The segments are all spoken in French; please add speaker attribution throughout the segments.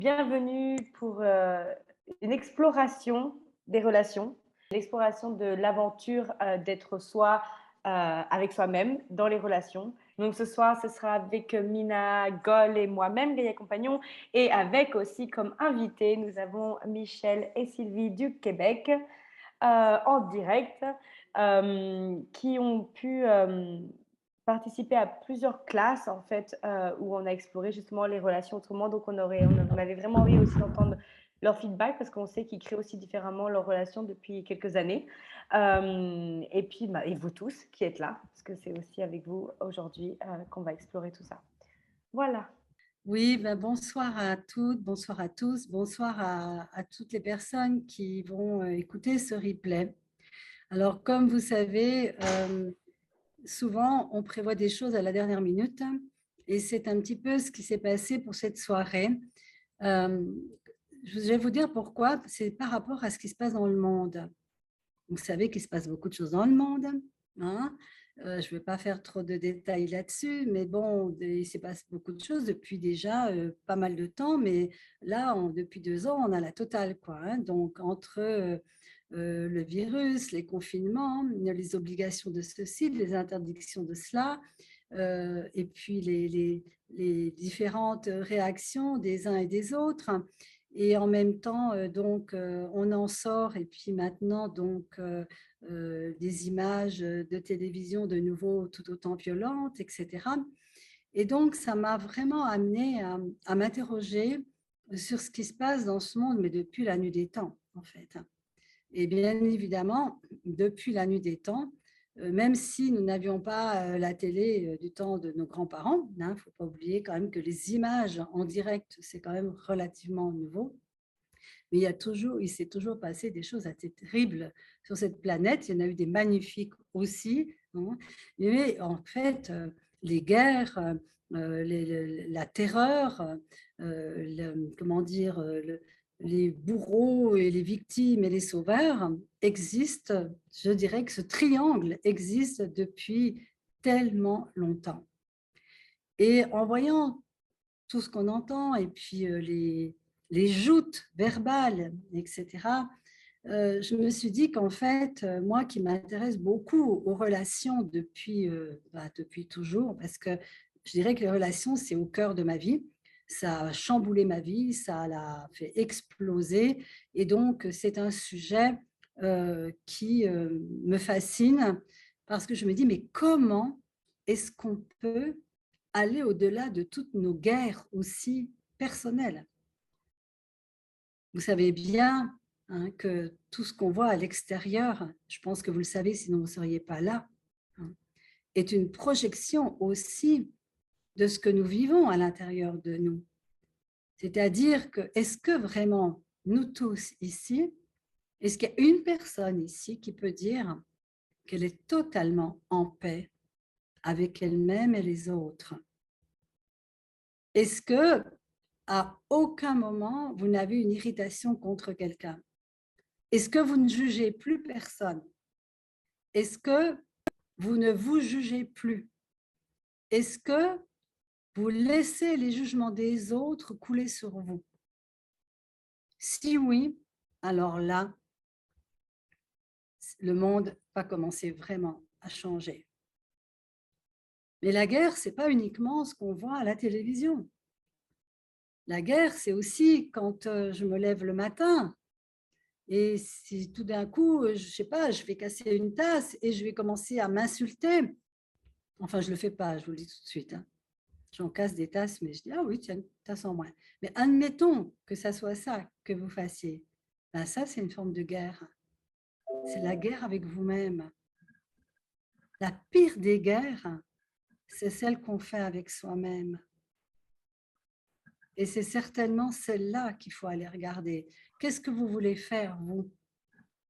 Speaker 1: Bienvenue pour une exploration des relations, l'exploration de l'aventure d'être soi avec soi-même dans les relations. Donc ce soir, ce sera avec Mina Goll et moi-même, Gaïa Compagnon, et avec aussi comme invité, nous avons Michel et Sylvie du Québec en direct, qui ont pu participer à plusieurs classes en fait où on a exploré justement les relations autrement. Donc on avait vraiment envie aussi d'entendre leur feedback parce qu'on sait qu'ils créent aussi différemment leurs relations depuis quelques années. Et puis et vous tous qui êtes là, parce que c'est aussi avec vous aujourd'hui qu'on va explorer tout ça. Voilà.
Speaker 2: Oui, ben bonsoir à toutes, bonsoir à tous, bonsoir à toutes les personnes qui vont écouter ce replay. Alors, comme vous savez, souvent, on prévoit des choses à la dernière minute et c'est un petit peu ce qui s'est passé pour cette soirée. Euh, je vais vous dire pourquoi, c'est par rapport à ce qui se passe dans le monde. Vous savez qu'il se passe beaucoup de choses dans le monde, hein. Je ne vais pas faire trop de détails là-dessus, mais bon, il se passe beaucoup de choses depuis déjà pas mal de temps, mais là, depuis 2 ans, on a la totale, quoi, hein. Donc, entre le virus, les confinements, les obligations de ceci, les interdictions de cela, et puis les différentes réactions des uns et des autres. Et en même temps, on en sort. Et puis maintenant, des images de télévision de nouveau tout autant violentes, etc. Et donc, ça m'a vraiment amené à m'interroger sur ce qui se passe dans ce monde, mais depuis la nuit des temps, en fait. Et bien évidemment, depuis la nuit des temps, même si nous n'avions pas la télé du temps de nos grands-parents, il ne faut pas oublier quand même que les images en direct, c'est quand même relativement nouveau. Mais il s'est toujours passé des choses assez terribles sur cette planète. Il y en a eu des magnifiques aussi, hein. Mais en fait, les guerres, la terreur, comment dire, les bourreaux et les victimes et les sauveurs existent. Je dirais que ce triangle existe depuis tellement longtemps. Et en voyant tout ce qu'on entend et puis les joutes verbales, etc., je me suis dit qu'en fait, moi qui m'intéresse beaucoup aux relations depuis toujours, parce que je dirais que les relations, c'est au cœur de ma vie. Ça a chamboulé ma vie, ça l'a fait exploser. Et donc, c'est un sujet qui me fascine parce que je me dis, mais comment est-ce qu'on peut aller au-delà de toutes nos guerres aussi personnelles? Vous savez bien, hein, que tout ce qu'on voit à l'extérieur, je pense que vous le savez, sinon vous ne seriez pas là, hein, est une projection aussi de ce que nous vivons à l'intérieur de nous. C'est-à-dire que, est-ce que vraiment, nous tous ici, est-ce qu'il y a une personne ici qui peut dire qu'elle est totalement en paix avec elle-même et les autres? Est-ce que, à aucun moment, vous n'avez une irritation contre quelqu'un? Est-ce que vous ne jugez plus personne? Est-ce que vous ne vous jugez plus? Est-ce que vous laissez les jugements des autres couler sur vous? Si oui, alors là, le monde va commencer vraiment à changer. Mais la guerre, ce n'est pas uniquement ce qu'on voit à la télévision. La guerre, c'est aussi quand je me lève le matin et si tout d'un coup, je ne sais pas, je vais casser une tasse et je vais commencer à m'insulter. Enfin, je ne le fais pas, je vous le dis tout de suite, hein. J'en casse des tasses, mais je dis, ah oui, tiens, une tasse en moins. Mais admettons que ça soit ça que vous fassiez. Ben ça, c'est une forme de guerre. C'est la guerre avec vous-même. La pire des guerres, c'est celle qu'on fait avec soi-même. Et c'est certainement celle-là qu'il faut aller regarder. Qu'est-ce que vous voulez faire, vous,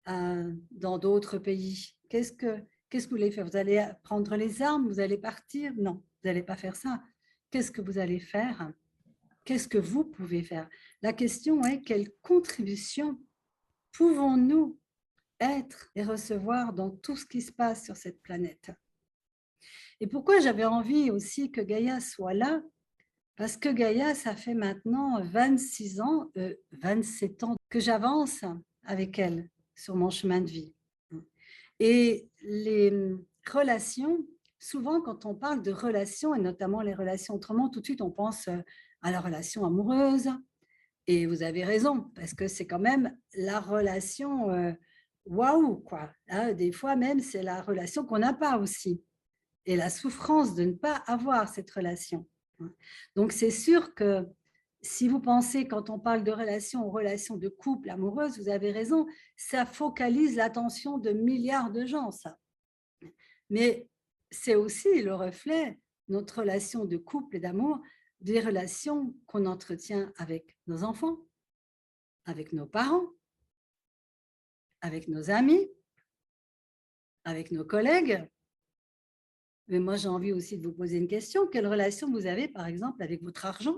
Speaker 2: dans d'autres pays? Qu'est-ce que vous voulez faire? Vous allez prendre les armes? Vous allez partir? Non, vous n'allez pas faire ça. Qu'est-ce que vous allez faire? Qu'est-ce que vous pouvez faire? La question est, quelle contribution pouvons-nous être et recevoir dans tout ce qui se passe sur cette planète? Et pourquoi j'avais envie aussi que Gaïa soit là? Parce que Gaïa, ça fait maintenant 26 ans, 27 ans que j'avance avec elle sur mon chemin de vie. Et les relations, souvent quand on parle de relations, et notamment les relations autrement, tout de suite on pense à la relation amoureuse. Et vous avez raison, parce que c'est quand même la relation waouh, quoi. Hein, des fois même, c'est la relation qu'on n'a pas aussi. Et la souffrance de ne pas avoir cette relation. Donc, c'est sûr que si vous pensez, quand on parle de relation aux relations de couple amoureuse, vous avez raison, ça focalise l'attention de milliards de gens, ça. Mais c'est aussi le reflet, notre relation de couple et d'amour, des relations qu'on entretient avec nos enfants, avec nos parents, avec nos amis, avec nos collègues. Mais moi, j'ai envie aussi de vous poser une question. Quelle relation vous avez, par exemple, avec votre argent?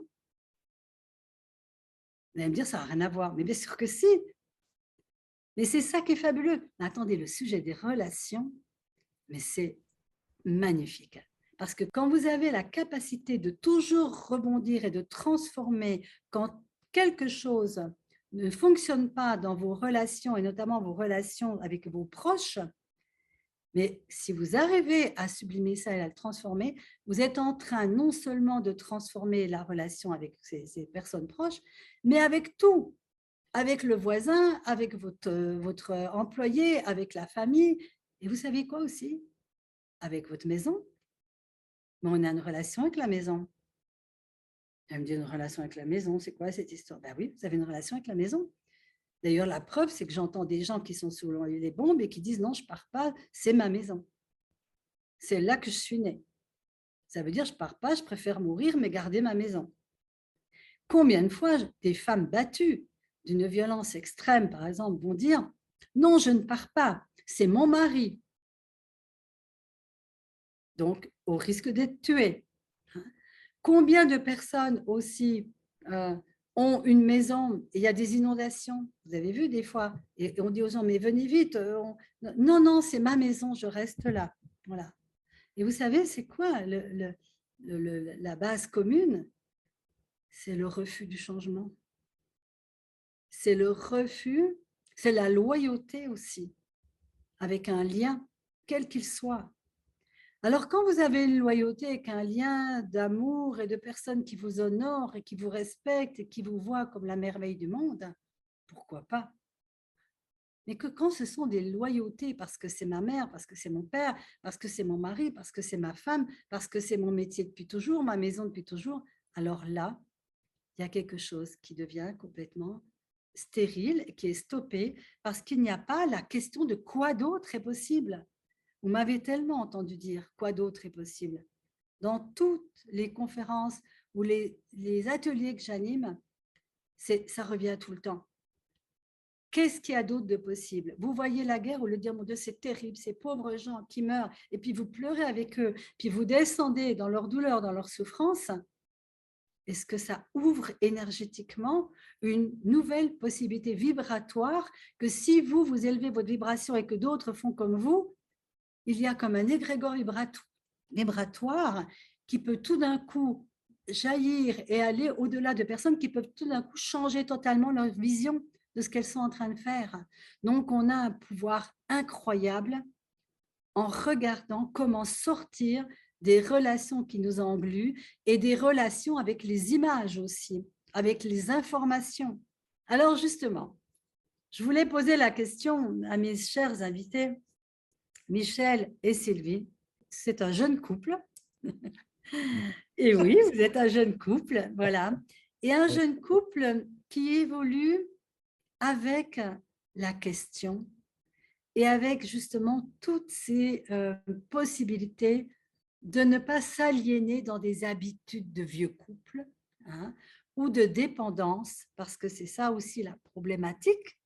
Speaker 2: Vous allez me dire, ça n'a rien à voir. Mais bien sûr que si. Mais c'est ça qui est fabuleux. Mais attendez, le sujet des relations, mais c'est magnifique. Parce que quand vous avez la capacité de toujours rebondir et de transformer quand quelque chose ne fonctionne pas dans vos relations, et notamment vos relations avec vos proches, mais si vous arrivez à sublimer ça et à le transformer, vous êtes en train non seulement de transformer la relation avec ces personnes proches, mais avec tout, avec le voisin, avec votre employé, avec la famille. Et vous savez quoi aussi? Avec votre maison. Mais on a une relation avec la maison. Elle me dit une relation avec la maison, c'est quoi cette histoire? Ben oui, vous avez une relation avec la maison. D'ailleurs, la preuve, c'est que j'entends des gens qui sont sous les bombes et qui disent non, je ne pars pas, c'est ma maison. C'est là que je suis née. Ça veut dire je ne pars pas, je préfère mourir, mais garder ma maison. Combien de fois des femmes battues d'une violence extrême, par exemple, vont dire non, je ne pars pas, c'est mon mari. Donc, au risque d'être tuées. Combien de personnes aussi ont une maison et il y a des inondations? Vous avez vu des fois, et on dit aux gens, mais venez vite. Non, non, c'est ma maison, je reste là. Voilà. Et vous savez, c'est quoi la base commune? C'est le refus du changement. C'est le refus, c'est la loyauté aussi, avec un lien, quel qu'il soit. Alors, quand vous avez une loyauté avec un lien d'amour et de personnes qui vous honorent et qui vous respectent et qui vous voient comme la merveille du monde, pourquoi pas? Mais que quand ce sont des loyautés parce que c'est ma mère, parce que c'est mon père, parce que c'est mon mari, parce que c'est ma femme, parce que c'est mon métier depuis toujours, ma maison depuis toujours, alors là, il y a quelque chose qui devient complètement stérile, qui est stoppé parce qu'il n'y a pas la question de quoi d'autre est possible. Vous m'avez tellement entendu dire quoi d'autre est possible. Dans toutes les conférences ou les ateliers que j'anime, ça revient tout le temps. Qu'est-ce qu'il y a d'autre de possible? Vous voyez la guerre, au lieu de dire, mon Dieu, c'est terrible, ces pauvres gens qui meurent, et puis vous pleurez avec eux, puis vous descendez dans leur douleur, dans leur souffrance. Est-ce que ça ouvre énergétiquement une nouvelle possibilité vibratoire que si vous, vous élevez votre vibration et que d'autres font comme vous, il y a comme un égrégore vibratoire qui peut tout d'un coup jaillir et aller au-delà de personnes qui peuvent tout d'un coup changer totalement leur vision de ce qu'elles sont en train de faire. Donc, on a un pouvoir incroyable en regardant comment sortir des relations qui nous engluent et des relations avec les images aussi, avec les informations. Alors justement, je voulais poser la question à mes chers invités, Michel et Sylvie. C'est un jeune couple. Et oui, vous êtes un jeune couple, voilà. Et un jeune couple qui évolue avec la question et avec justement toutes ces possibilités de ne pas s'aliéner dans des habitudes de vieux couple, hein, ou de dépendance, parce que c'est ça aussi la problématique,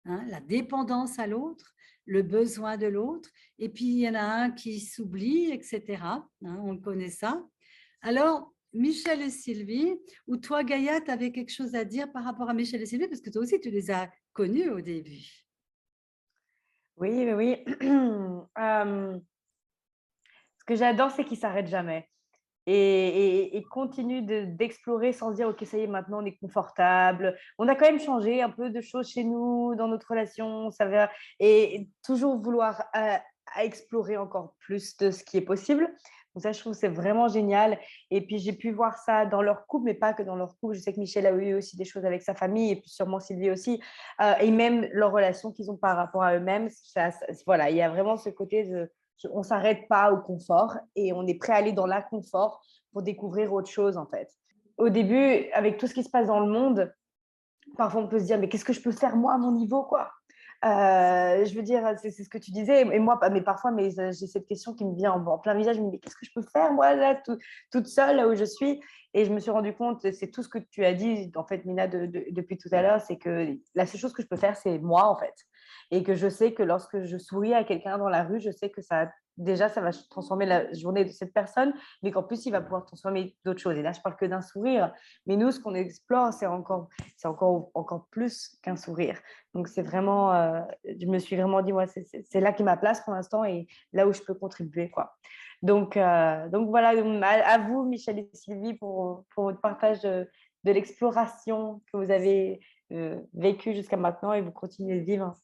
Speaker 2: hein, la dépendance à l'autre, le besoin de l'autre, et puis il y en a un qui s'oublie, etc. Hein, on connaît ça. Alors, Michel et Sylvie, ou toi, Gaïa, tu avais quelque chose à dire par rapport à Michel et Sylvie, parce que toi aussi, tu les as connus au début.
Speaker 1: Oui, oui, oui. Ce que j'adore, c'est qu'ils ne s'arrêtent jamais. et continue d'explorer sans se dire, OK, ça y est, maintenant on est confortable. On a quand même changé un peu de choses chez nous, dans notre relation, ça va, et toujours vouloir à explorer encore plus de ce qui est possible. Donc ça, je trouve que c'est vraiment génial. Et puis, j'ai pu voir ça dans leur couple, mais pas que dans leur couple. Je sais que Michel a eu aussi des choses avec sa famille et puis sûrement Sylvie aussi. Et même leur relation qu'ils ont par rapport à eux-mêmes. Voilà, il y a vraiment ce côté de on ne s'arrête pas au confort et on est prêt à aller dans l'inconfort pour découvrir autre chose, en fait. Au début, avec tout ce qui se passe dans le monde, parfois on peut se dire, mais qu'est-ce que je peux faire moi à mon niveau, quoi. Je veux dire, c'est ce que tu disais, et moi, mais parfois, j'ai cette question qui me vient en plein visage, je me dis, mais qu'est-ce que je peux faire moi là, toute seule, là où je suis? Et je me suis rendu compte, c'est tout ce que tu as dit, en fait, Mina, depuis tout à l'heure, c'est que la seule chose que je peux faire, c'est moi, en fait. Et que je sais que lorsque je souris à quelqu'un dans la rue, je sais que déjà, ça va transformer la journée de cette personne, mais qu'en plus, il va pouvoir transformer d'autres choses. Et là, je parle que d'un sourire. Mais nous, ce qu'on explore, c'est encore plus qu'un sourire. Donc, c'est vraiment, je me suis vraiment dit, moi, c'est là qui est ma place pour l'instant et là où je peux contribuer, quoi. Donc voilà, à vous, Michel et Sylvie, pour votre partage de l'exploration que vous avez vécue jusqu'à maintenant et vous continuez de vivre.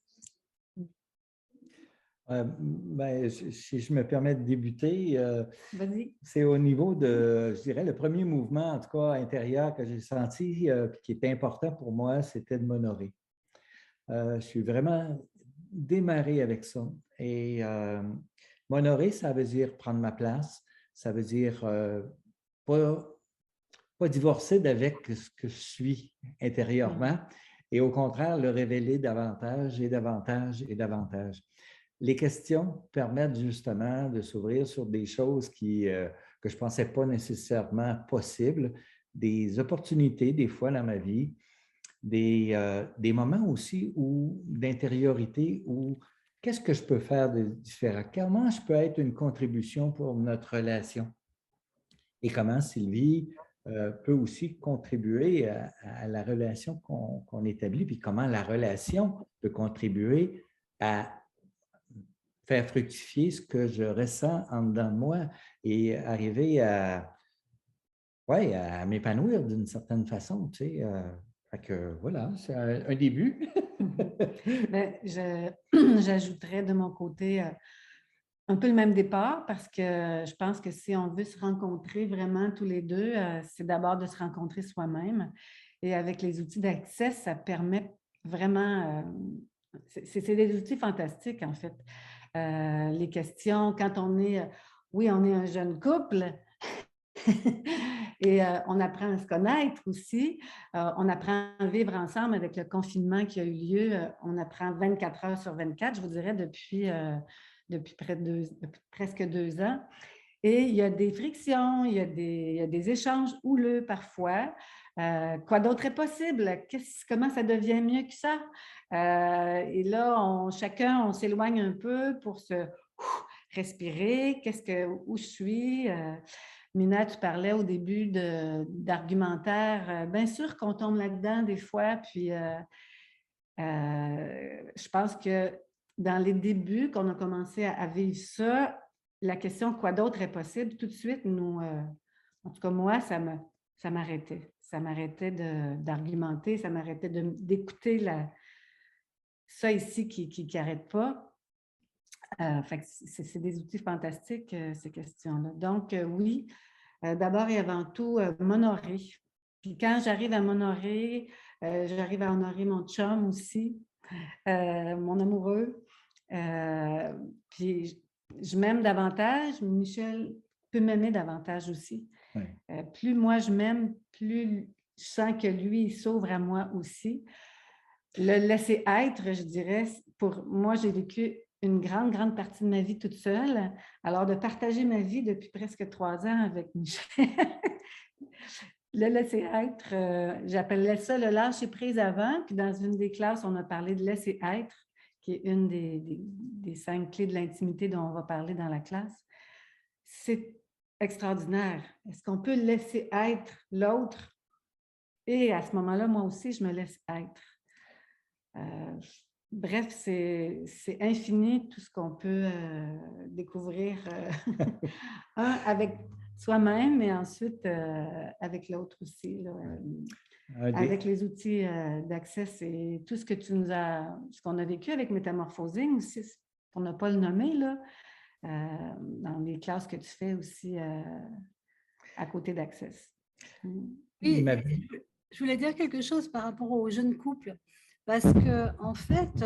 Speaker 3: Ben, si je me permets de débuter,
Speaker 2: Vas-y.
Speaker 3: c'est au niveau de, je dirais, le premier mouvement, en tout cas intérieur, que j'ai senti, qui était important pour moi, c'était de m'honorer. Je suis vraiment démarré avec ça. Et m'honorer, ça veut dire prendre ma place, ça veut dire pas divorcer d'avec ce que je suis intérieurement, et au contraire, le révéler davantage et davantage et davantage. Les questions permettent justement de s'ouvrir sur des choses que je ne pensais pas nécessairement possibles, des opportunités des fois dans ma vie, des moments aussi d'intériorité où qu'est-ce que je peux faire de différent? Comment je peux être une contribution pour notre relation? Et comment Sylvie peut aussi contribuer à la relation qu'on établit, puis comment la relation peut contribuer à faire fructifier ce que je ressens en dedans de moi et arriver à m'épanouir d'une certaine façon, tu sais. Fait que voilà, c'est un début.
Speaker 2: Ben, j'ajouterais de mon côté un peu le même départ parce que je pense que si on veut se rencontrer vraiment tous les deux, c'est d'abord de se rencontrer soi-même. Et avec les outils d'accès, ça permet vraiment, c'est des outils fantastiques en fait. Les questions, quand oui, on est un jeune couple, et on apprend à se connaître aussi. On apprend à vivre ensemble avec le confinement qui a eu lieu. On apprend 24 heures sur 24, je vous dirais, depuis presque 2 ans. Et il y a des frictions, il y a des échanges houleux parfois. Quoi d'autre est possible? Comment ça devient mieux que ça? Et là, chacun, on s'éloigne un peu pour se respirer. Où je suis? Mina, tu parlais au début d'argumentaire. Bien sûr qu'on tombe là-dedans des fois, puis je pense que dans les débuts, qu'on a commencé à vivre ça, la question « quoi d'autre est possible ?» tout de suite, en tout cas moi, ça m'arrêtait. Ça m'arrêtait d'argumenter, ça m'arrêtait d'écouter ça ici qui n'arrête pas. C'est des outils fantastiques, ces questions-là. Donc, oui, d'abord et avant tout, m'honorer. Puis quand j'arrive à m'honorer, j'arrive à honorer mon chum aussi, mon amoureux. Puis je m'aime davantage. Michel peut m'aimer davantage aussi.
Speaker 3: Oui.
Speaker 2: Plus moi je m'aime, plus je sens que lui, il s'ouvre à moi aussi. Le laisser être, je dirais, pour moi, j'ai vécu une grande, grande partie de ma vie toute seule. Alors, de partager ma vie depuis presque 3 ans avec Michel, le laisser être, j'appelais ça le lâcher prise avant. Puis dans une des classes, on a parlé de laisser être, qui est une des 5 clés de l'intimité dont on va parler dans la classe. C'est extraordinaire. Est-ce qu'on peut laisser être l'autre? Et à ce moment-là, moi aussi, je me laisse être. Bref, c'est infini tout ce qu'on peut découvrir avec
Speaker 4: soi-même, mais ensuite avec l'autre aussi, là, avec les outils d'accès, c'est tout ce que ce qu'on a vécu avec Métamorphosing aussi, pour ne pas le nommer, là, dans les classes que tu fais aussi à côté d'Access.
Speaker 2: Oui, je voulais dire quelque chose par rapport aux jeunes couples, parce que en fait,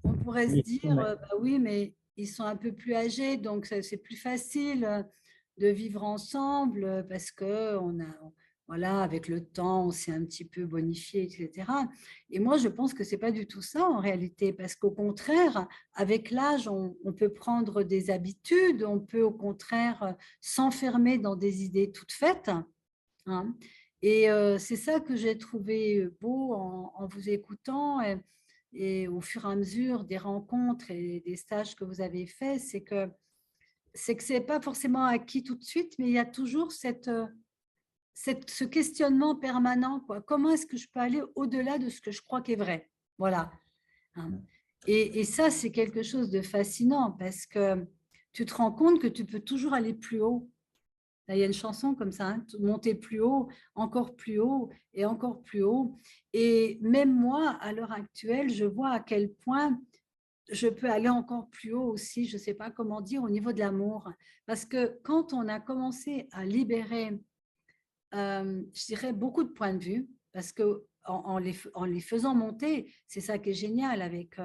Speaker 2: on pourrait se dire, bah oui, mais ils sont un peu plus âgés, donc c'est plus facile de vivre ensemble parce que voilà, avec le temps, on s'est un petit peu bonifié, etc. Et moi, je pense que c'est pas du tout ça en réalité, parce qu'au contraire, avec l'âge, on peut prendre des habitudes, on peut au contraire s'enfermer dans des idées toutes faites. Hein. Et c'est ça que j'ai trouvé beau en vous écoutant et au fur et à mesure des rencontres et des stages que vous avez faits, c'est que c'est pas forcément acquis tout de suite, mais il y a toujours ce questionnement permanent, quoi. Comment est-ce que je peux aller au-delà de ce que je crois qu'est vrai? Voilà. Hein. Et ça, c'est quelque chose de fascinant parce que tu te rends compte que tu peux toujours aller plus haut. Là, il y a une chanson comme ça, hein, monter plus haut, encore plus haut et encore plus haut. Et même moi, à l'heure actuelle, je vois à quel point je peux aller encore plus haut aussi, je ne sais pas comment dire, au niveau de l'amour. Parce que quand on a commencé à libérer, je dirais, beaucoup de points de vue, parce que en les faisant monter, c'est ça qui est génial avec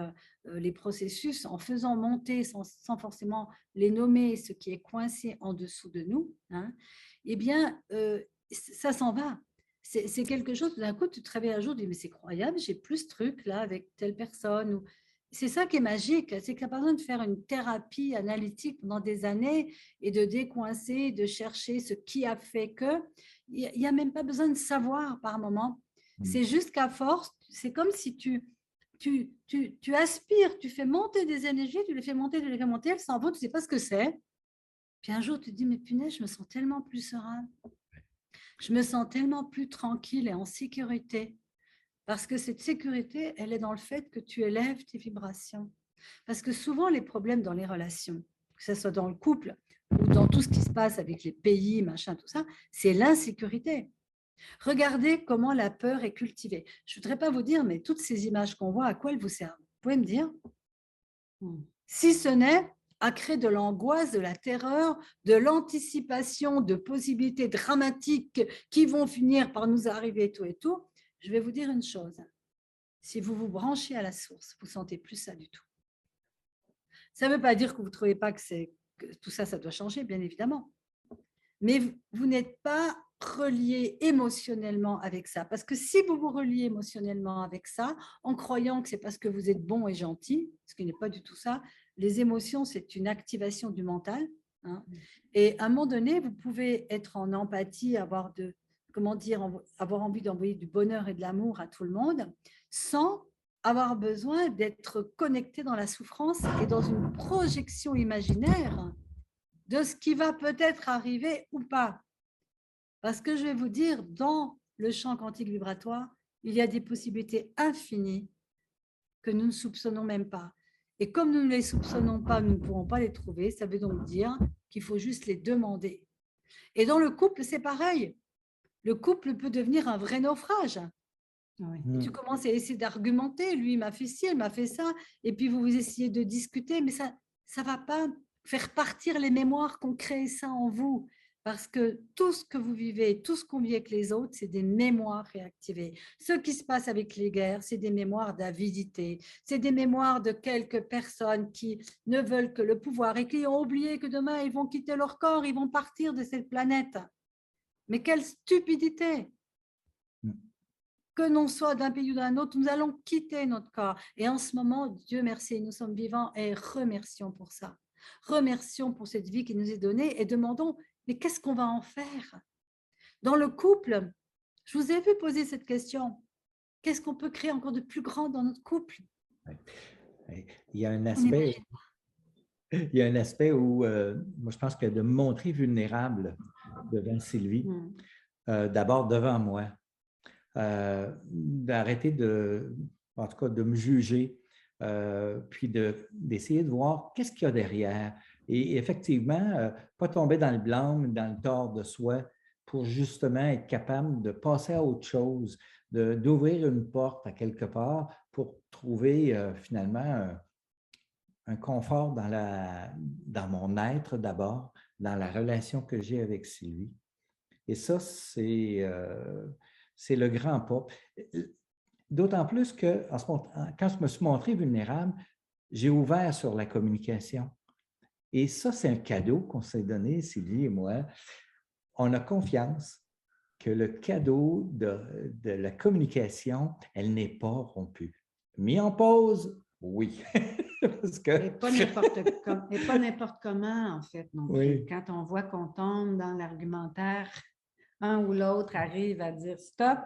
Speaker 2: les processus, en faisant monter sans forcément les nommer, ce qui est coincé en dessous de nous, hein, eh bien, ça s'en va. C'est quelque chose, d'un coup, tu te réveilles un jour, tu dis, mais c'est croyable, j'ai plus ce truc là avec telle personne. C'est ça qui est magique, c'est que tu n'as pas besoin de faire une thérapie analytique pendant des années et de décoincer, de chercher ce qui a fait que. Il n'y a même pas besoin de savoir par moment. C'est juste qu'à force, c'est comme si tu aspires, tu fais monter des énergies, tu les fais monter, elles s'en vont, tu ne sais pas ce que c'est. Puis un jour, tu te dis, mais punaise, je me sens tellement plus serein. Je me sens tellement plus tranquille et en sécurité. Parce que cette sécurité, elle est dans le fait que tu élèves tes vibrations. Parce que souvent, les problèmes dans les relations, que ce soit dans le couple ou dans tout ce qui se passe avec les pays, machin, tout ça, c'est l'insécurité. Regardez comment la peur est cultivée. Je ne voudrais pas vous dire, mais toutes ces images qu'on voit, à quoi elles vous servent? Vous pouvez me dire? Si ce n'est à créer de l'angoisse, de la terreur, de l'anticipation de possibilités dramatiques qui vont finir par nous arriver tout et tout, je vais vous dire une chose. Si vous vous branchez à la source, vous ne sentez plus ça du tout. Ça ne veut pas dire que vous ne trouvez pas que tout ça, ça doit changer, bien évidemment. Mais vous n'êtes pas relié émotionnellement avec ça. Parce que si vous vous reliez émotionnellement avec ça, en croyant que c'est parce que vous êtes bon et gentil, ce qui n'est pas du tout ça, les émotions, c'est une activation du mental. Hein, et à un moment donné, vous pouvez être en empathie, avoir envie d'envoyer du bonheur et de l'amour à tout le monde, sans avoir besoin d'être connecté dans la souffrance et dans une projection imaginaire de ce qui va peut-être arriver ou pas. Parce que je vais vous dire, dans le champ quantique vibratoire, il y a des possibilités infinies que nous ne soupçonnons même pas. Et comme nous ne les soupçonnons pas, nous ne pourrons pas les trouver. Ça veut donc dire qu'il faut juste les demander. Et dans le couple, c'est pareil. Le couple peut devenir un vrai naufrage. Oui. Tu commences à essayer d'argumenter, lui il m'a fait ci, elle m'a fait ça, et puis vous essayez de discuter, mais ça ne va pas faire partir les mémoires qu'on crée ça en vous, parce que tout ce que vous vivez, tout ce qu'on vit avec les autres, c'est des mémoires réactivées. Ce qui se passe avec les guerres, c'est des mémoires d'avidité, c'est des mémoires de quelques personnes qui ne veulent que le pouvoir et qui ont oublié que demain ils vont quitter leur corps, ils vont partir de cette planète. Mais quelle stupidité! Que l'on soit d'un pays ou d'un autre, nous allons quitter notre corps. Et en ce moment, Dieu merci, nous sommes vivants et remercions pour ça. Remercions pour cette vie qui nous est donnée et demandons, mais qu'est-ce qu'on va en faire? Dans le couple, je vous ai vu poser cette question. Qu'est-ce qu'on peut créer encore de plus grand dans notre couple?
Speaker 3: Il y a un aspect, où, moi, je pense que de me montrer vulnérable devant Sylvie, d'abord devant moi, d'arrêter en tout cas, de me juger, puis d'essayer de voir qu'est-ce qu'il y a derrière, Et effectivement, pas tomber dans le blâme, dans le tort de soi, pour justement être capable de passer à autre chose, d'ouvrir une porte à quelque part pour trouver finalement un confort dans mon être d'abord, dans la relation que j'ai avec Sylvie. Et ça, c'est le grand pas. D'autant plus que quand je me suis montré vulnérable, j'ai ouvert sur la communication. Et ça, c'est un cadeau qu'on s'est donné, Sylvie et moi. On a confiance que le cadeau de la communication, elle n'est pas rompue. Mis en pause, oui.
Speaker 4: Parce que... Et pas n'importe comment, en fait. Non plus. Quand on voit qu'on tombe dans l'argumentaire, un ou l'autre arrive à dire stop,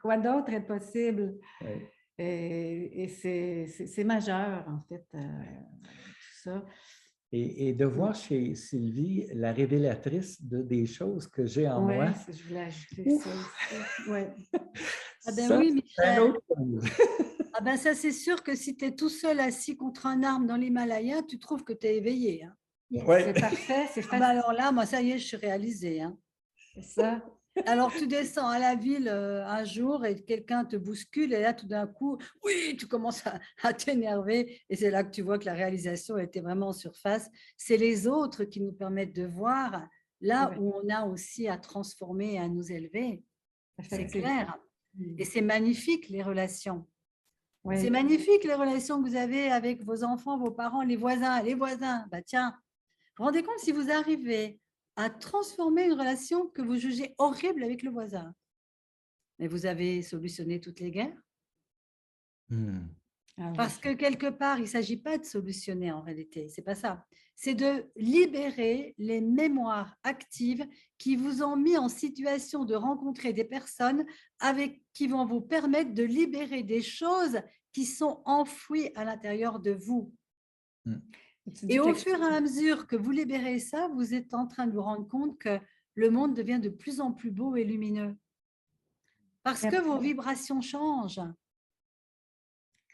Speaker 4: quoi d'autre est possible? Oui. Et c'est majeur, en fait, tout ça.
Speaker 3: Et de voir chez Sylvie la révélatrice des choses que j'ai en moi.
Speaker 4: Oui, je voulais ajouter ça aussi. Ouais.
Speaker 2: Ah ben ça, oui, Michel. Ah ben ça, c'est sûr que si tu es tout seul assis contre un arbre dans l'Himalaya, tu trouves que tu es éveillé. Hein.
Speaker 4: Yes. Ouais. C'est parfait, c'est facile.
Speaker 2: Ah ben alors là, moi, ça y est, je suis réalisée. Hein.
Speaker 4: C'est ça.
Speaker 2: Alors, tu descends à la ville un jour et quelqu'un te bouscule et là, tout d'un coup, oui, tu commences à t'énerver et c'est là que tu vois que la réalisation était vraiment en surface. C'est les autres qui nous permettent de voir là où on a aussi à transformer et à nous élever. C'est clair. Et c'est magnifique, les relations. Oui. C'est magnifique, les relations que vous avez avec vos enfants, vos parents, les voisins. Bah tiens, rendez compte si vous arrivez à transformer une relation que vous jugez horrible avec le voisin. Mais vous avez solutionné toutes les guerres. Parce que quelque part, il ne s'agit pas de solutionner en réalité, ce n'est pas ça. C'est de libérer les mémoires actives qui vous ont mis en situation de rencontrer des personnes qui vont vous permettre de libérer des choses qui sont enfouies à l'intérieur de vous. Et au fur et à mesure que vous libérez ça, vous êtes en train de vous rendre compte que le monde devient de plus en plus beau et lumineux. Parce que vos vibrations changent.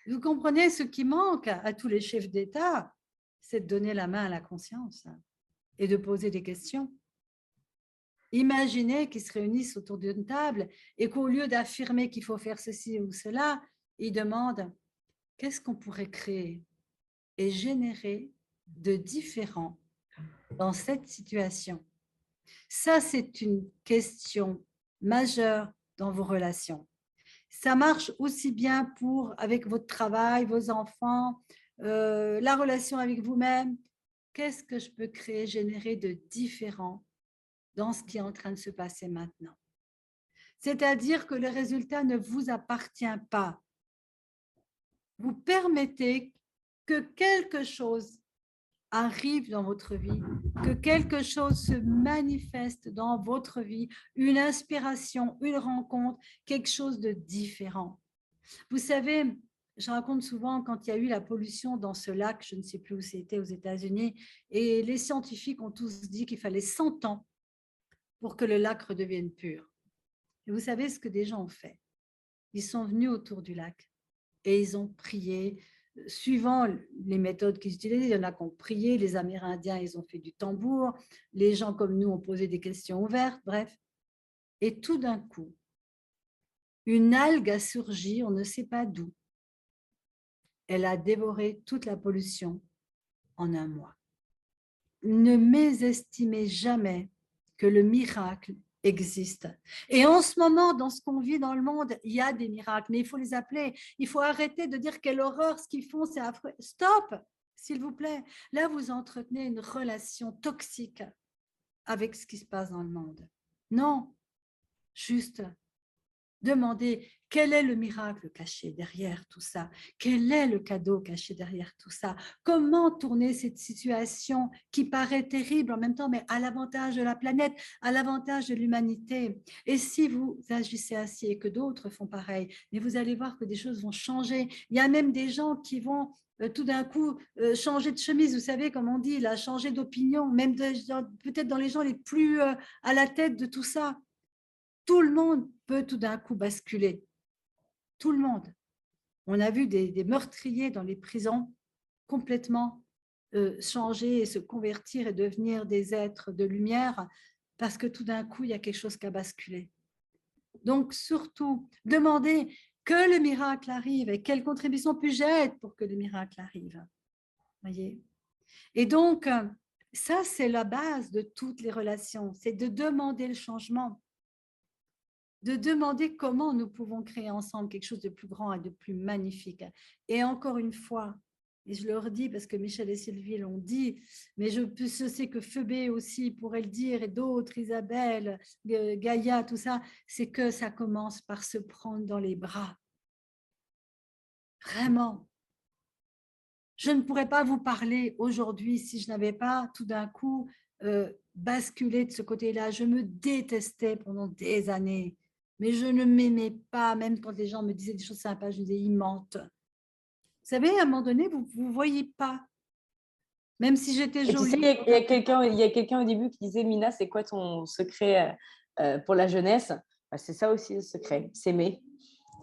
Speaker 2: Vous comprenez, ce qui manque à tous les chefs d'État, c'est de donner la main à la conscience et de poser des questions. Imaginez qu'ils se réunissent autour d'une table et qu'au lieu d'affirmer qu'il faut faire ceci ou cela, ils demandent qu'est-ce qu'on pourrait créer et générer de différent dans cette situation. Ça, c'est une question majeure dans vos relations. Ça marche aussi bien avec votre travail, vos enfants, la relation avec vous-même. Qu'est-ce que je peux créer, générer de différent dans ce qui est en train de se passer maintenant? C'est-à-dire que le résultat ne vous appartient pas. Vous permettez que quelque chose arrive dans votre vie, que quelque chose se manifeste dans votre vie, une inspiration, une rencontre, quelque chose de différent. Vous savez, je raconte souvent quand il y a eu la pollution dans ce lac, je ne sais plus où c'était, aux États-Unis, et les scientifiques ont tous dit qu'il fallait 100 ans pour que le lac redevienne pur. Et vous savez ce que des gens ont fait? Ils sont venus autour du lac et ils ont prié, suivant les méthodes qu'ils utilisaient. Il y en a qui ont prié, les Amérindiens, ils ont fait du tambour, les gens comme nous ont posé des questions ouvertes, bref. Et tout d'un coup, une algue a surgi, on ne sait pas d'où. Elle a dévoré toute la pollution en un mois. Ne mésestimez jamais que le miracle existe. Et en ce moment, dans ce qu'on vit dans le monde, il y a des miracles, mais il faut les appeler. Il faut arrêter de dire quelle horreur, ce qu'ils font, c'est affreux. Stop, s'il vous plaît. Là, vous entretenez une relation toxique avec ce qui se passe dans le monde. Non, juste demandez quel est le miracle caché derrière tout ça, quel est le cadeau caché derrière tout ça, comment tourner cette situation qui paraît terrible en même temps, mais à l'avantage de la planète, à l'avantage de l'humanité. Et si vous agissez ainsi et que d'autres font pareil, mais vous allez voir que des choses vont changer. Il y a même des gens qui vont tout d'un coup changer de chemise, vous savez, comme on dit, là, changer d'opinion, même peut-être dans les gens les plus à la tête de tout ça. Tout le monde peut tout d'un coup basculer. Tout le monde. On a vu des meurtriers dans les prisons complètement changer et se convertir et devenir des êtres de lumière parce que tout d'un coup, il y a quelque chose qui a basculé. Donc, surtout, demandez que le miracle arrive et quelle contribution puis-je être pour que le miracle arrive. Voyez? Et donc, ça, c'est la base de toutes les relations, c'est de demander le changement, de demander comment nous pouvons créer ensemble quelque chose de plus grand et de plus magnifique. Et encore une fois, et je le redis parce que Michel et Sylvie l'ont dit, mais je sais que Phoebe aussi pourrait le dire, et d'autres, Isabelle, Gaïa, tout ça, c'est que ça commence par se prendre dans les bras. Vraiment. Je ne pourrais pas vous parler aujourd'hui si je n'avais pas tout d'un coup basculé de ce côté-là. Je me détestais pendant des années, mais je ne m'aimais pas, même quand les gens me disaient des choses sympas, je disais, ils mentent. Vous savez, à un moment donné, vous ne voyez pas. Même si j'étais jolie.
Speaker 1: Tu sais, il y a quelqu'un au début qui disait, Mina, c'est quoi ton secret pour la jeunesse? Bah, c'est ça aussi le secret, s'aimer.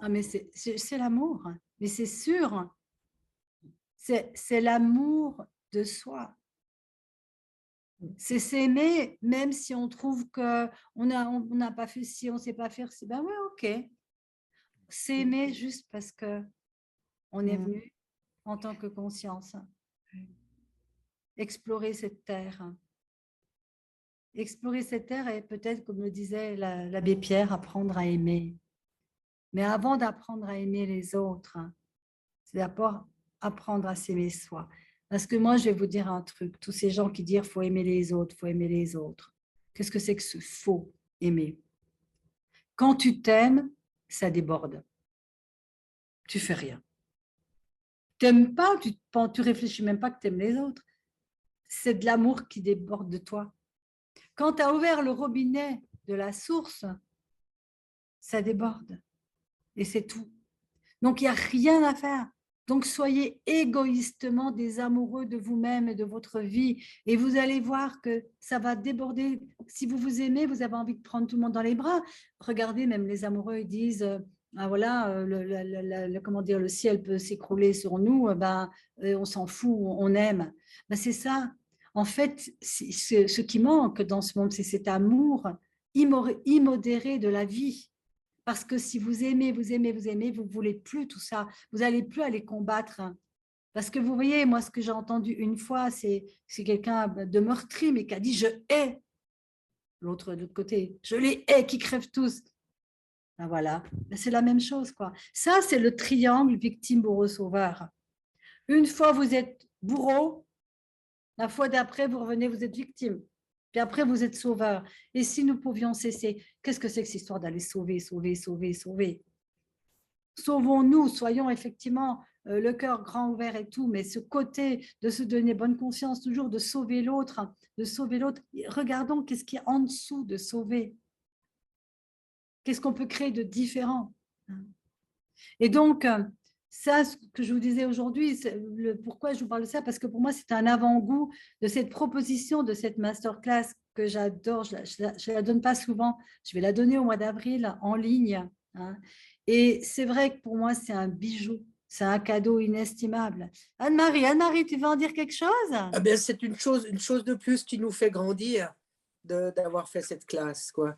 Speaker 2: Ah, mais c'est l'amour, mais c'est sûr. C'est l'amour de soi. C'est s'aimer, même si on trouve qu'on n'a pas fait ci, on ne sait pas faire ci. Ben oui, ok. S'aimer juste parce qu'on est venu en tant que conscience. Explorer cette terre. Explorer cette terre et peut-être, comme le disait l'abbé Pierre, apprendre à aimer. Mais avant d'apprendre à aimer les autres, c'est d'abord apprendre à s'aimer soi. Parce que moi, je vais vous dire un truc. Tous ces gens qui disent qu'il faut aimer les autres, il faut aimer les autres. Qu'est-ce que c'est que ce faux aimer? Quand tu t'aimes, ça déborde. Tu fais rien. Tu n'aimes pas, tu réfléchis même pas que tu aimes les autres. C'est de l'amour qui déborde de toi. Quand tu as ouvert le robinet de la source, ça déborde. Et c'est tout. Donc, il n'y a rien à faire. Donc, soyez égoïstement des amoureux de vous-même et de votre vie. Et vous allez voir que ça va déborder. Si vous vous aimez, vous avez envie de prendre tout le monde dans les bras. Regardez, même les amoureux, ils disent, ah voilà, comment dire, le ciel peut s'écrouler sur nous, on s'en fout, on aime. Ben, c'est ça. En fait, ce qui manque dans ce monde, c'est cet amour immodéré de la vie. Parce que si vous aimez, vous aimez, vous aimez, vous ne voulez plus tout ça. Vous n'allez plus aller combattre. Parce que vous voyez, moi, ce que j'ai entendu une fois, c'est quelqu'un de meurtri, mais qui a dit « je hais » l'autre de l'autre côté. « Je les hais, qui crèvent tous. » Ben voilà, c'est la même chose, quoi. Ça, c'est le triangle victime, bourreau, sauveur. Une fois, vous êtes bourreau, la fois d'après, vous revenez, vous êtes victime. Puis après, vous êtes sauveur. Et si nous pouvions cesser, qu'est-ce que c'est que cette histoire d'aller sauver, sauver, sauver, sauver? Sauvons-nous, soyons effectivement le cœur grand ouvert et tout, mais ce côté de se donner bonne conscience, toujours de sauver l'autre, regardons qu'est-ce qui est en dessous de sauver. Qu'est-ce qu'on peut créer de différent? Et donc, ça, ce que je vous disais aujourd'hui, pourquoi je vous parle de ça, parce que pour moi, c'est un avant-goût de cette proposition, de cette masterclass que j'adore. Je ne la donne pas souvent. Je vais la donner au mois d'avril en ligne. Hein. Et c'est vrai que pour moi, c'est un bijou. C'est un cadeau inestimable. Anne-Marie, tu veux en dire quelque chose?
Speaker 5: Ah ben, c'est une chose de plus qui nous fait grandir d'avoir fait cette classe, quoi.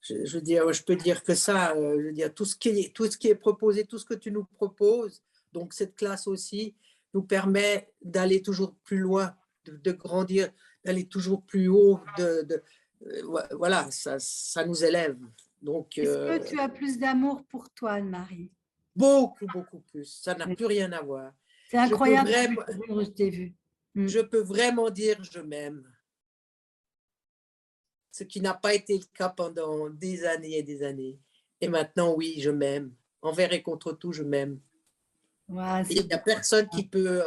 Speaker 5: Je veux dire, je peux dire que ça, je veux dire, tout ce qui est proposé, tout ce que tu nous proposes, donc cette classe aussi, nous permet d'aller toujours plus loin, de grandir, d'aller toujours plus haut, voilà, ça nous élève. Donc,
Speaker 2: est-ce que tu as plus d'amour pour toi, Anne-Marie?
Speaker 5: beaucoup, beaucoup plus. Ça n'a plus rien à voir.
Speaker 2: C'est incroyable,
Speaker 5: je
Speaker 2: t'ai vu.
Speaker 5: Je peux vraiment dire je m'aime. Ce qui n'a pas été le cas pendant des années et des années. Et maintenant, oui, je m'aime. Envers et contre tout, je m'aime.
Speaker 2: Ouais,
Speaker 5: il n'y a personne qui peut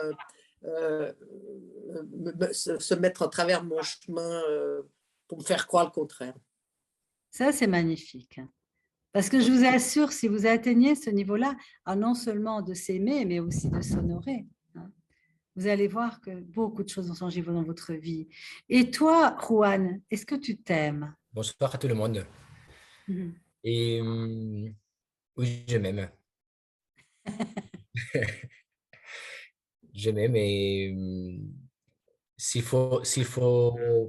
Speaker 5: se mettre en travers de mon chemin pour me faire croire le contraire.
Speaker 2: Ça, c'est magnifique. Parce que je vous assure, si vous atteignez ce niveau-là, non seulement de s'aimer, mais aussi de s'honorer, hein, vous allez voir que beaucoup de choses ont changé dans votre vie. Et toi, Juan, est-ce que tu t'aimes?
Speaker 6: Bonsoir à tout le monde. Et oui, je m'aime. Je m'aime et s'il faut